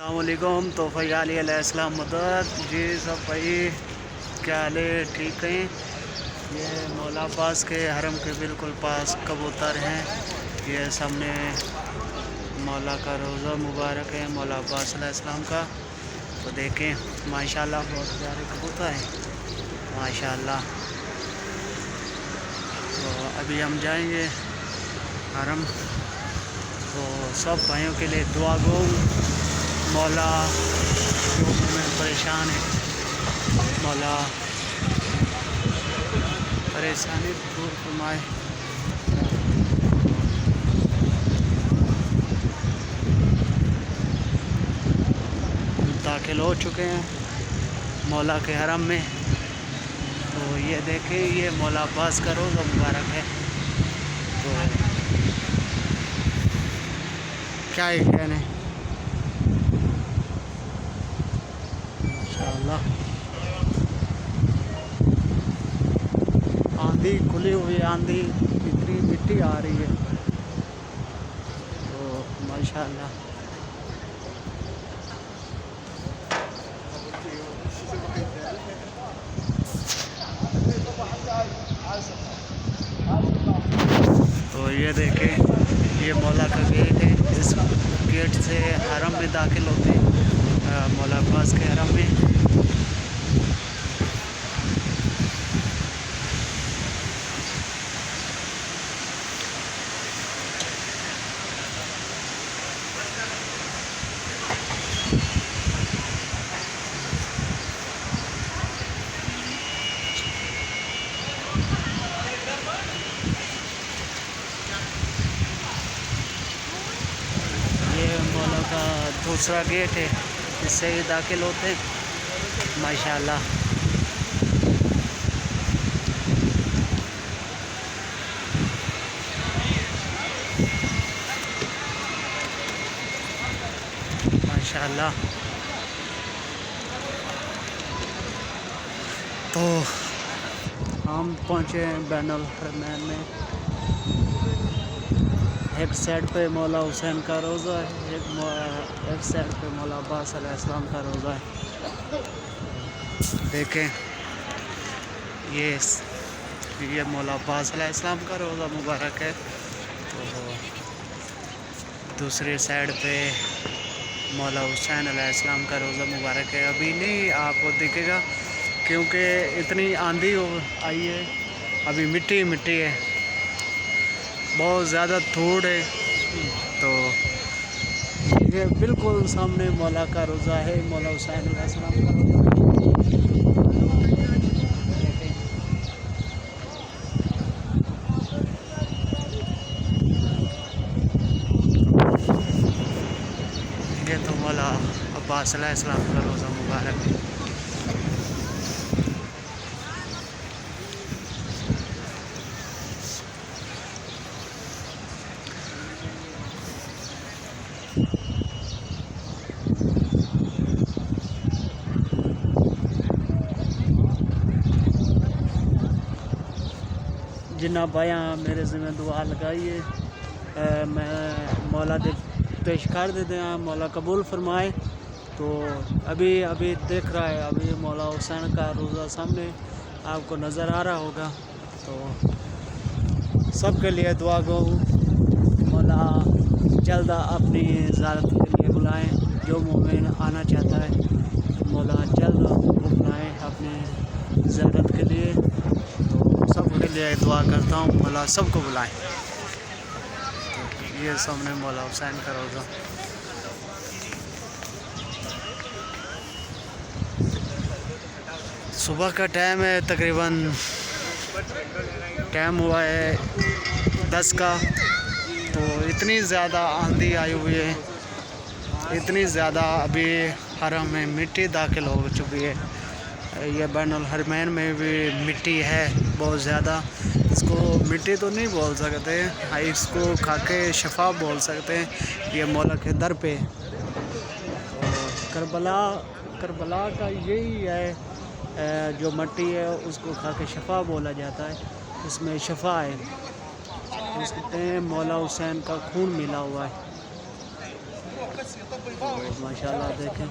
अस्सलामुअलैकुम। तो फ़ैज़ अलैहिस्सलाम मदद जी सब भाई क्या हाल है, ठीक हैं। ये मौला अब्बास के हरम के बिल्कुल पास कबूतर हैं। ये सामने मौला का रोज़ा मुबारक है, मौला अब्बास अलैहिस्सलाम का। तो देखें माशाल्लाह बहुत प्यारे कबूतर हैं माशाल्लाह। तो अभी हम जाएंगे हरम। तो सब भाइयों के लिए दुआ गो, मौला जो में परेशान है, मौला परेशानी दूर फरमाए। दाखिल हो चुके हैं मौला के हरम में। तो ये देखें, ये मौला अब्बास का रोज़ा मुबारक है। तो क्या है कहने, माशाल्लाह आंधी खुली हुई, आंधी इतनी मिट्टी आ रही है। तो माशाल्लाह तो ये देखें, ये मौला का गेट है। इस गेट से हरम में दाखिल होते हैं, मौला अब्बास के हरम में। ये मौला का दूसरा गेट है, इससे ही दाखिल होते हैं माशाल्लाह। माशाल्लाह। तो हम पहुँचे हैं बैनुल हरमैन में। एक साइड पे मौला हुसैन का रोज़ा है, एक साइड पे मौला अब्बास अलैहिस्सलाम का रोज़ा है। देखें ये मौला अब्बास अलैहिस्सलाम का रोज़ा मुबारक है। तो दूसरी साइड पे मौला हुसैन अलैहिस्सलाम का रोज़ा मुबारक है। अभी नहीं आपको दिखेगा क्योंकि इतनी आंधी आई है, अभी मिट्टी मिट्टी है, बहुत ज़्यादा धूड़ है। तो ये बिल्कुल सामने मौला का रोज़ा है, मौला हुसैन अलैहिस्सलाम का रोज़ा। ये तो मौला अब्बास अलैहिस्सलाम का रोज़ा मुबारक है। जिन्ना भाया मेरे ज़िम्मे दुआ लगाइए, मैं मौला दे पेश कर देते हैं, मौला कबूल फरमाए। तो अभी देख रहा है, अभी मौला हुसैन का रोज़ा सामने आपको नज़र आ रहा होगा। तो सबके लिए दुआ गो, मौला जल्द अपनी ज़ियारत के लिए बुलाएं। जो मोमिन आना चाहता है मौला जल्द बुलाएं अपनी ज़ियारत के लिए। तो सबके लिए दुआ करता हूँ, मौला सबको बुलाएं। तो ये सामने मौला हुसैन का रोज़ा। सुबह का टाइम है, तकरीबन टाइम हुआ है 10 का। तो इतनी ज़्यादा आंधी आई हुई है, इतनी ज़्यादा अभी हरम में मिट्टी दाखिल हो चुकी है। ये बैनुल हरमैन में भी मिट्टी है बहुत ज़्यादा। इसको मिट्टी तो नहीं बोल सकते, इसको खाके शफा बोल सकते हैं। ये मौला के दर पे करबला का यही है, जो मिट्टी है उसको खाके शफा बोला जाता है, इसमें शफा है। इसमें मौला हुसैन का खून मिला हुआ है। माशाल्लाह देखें।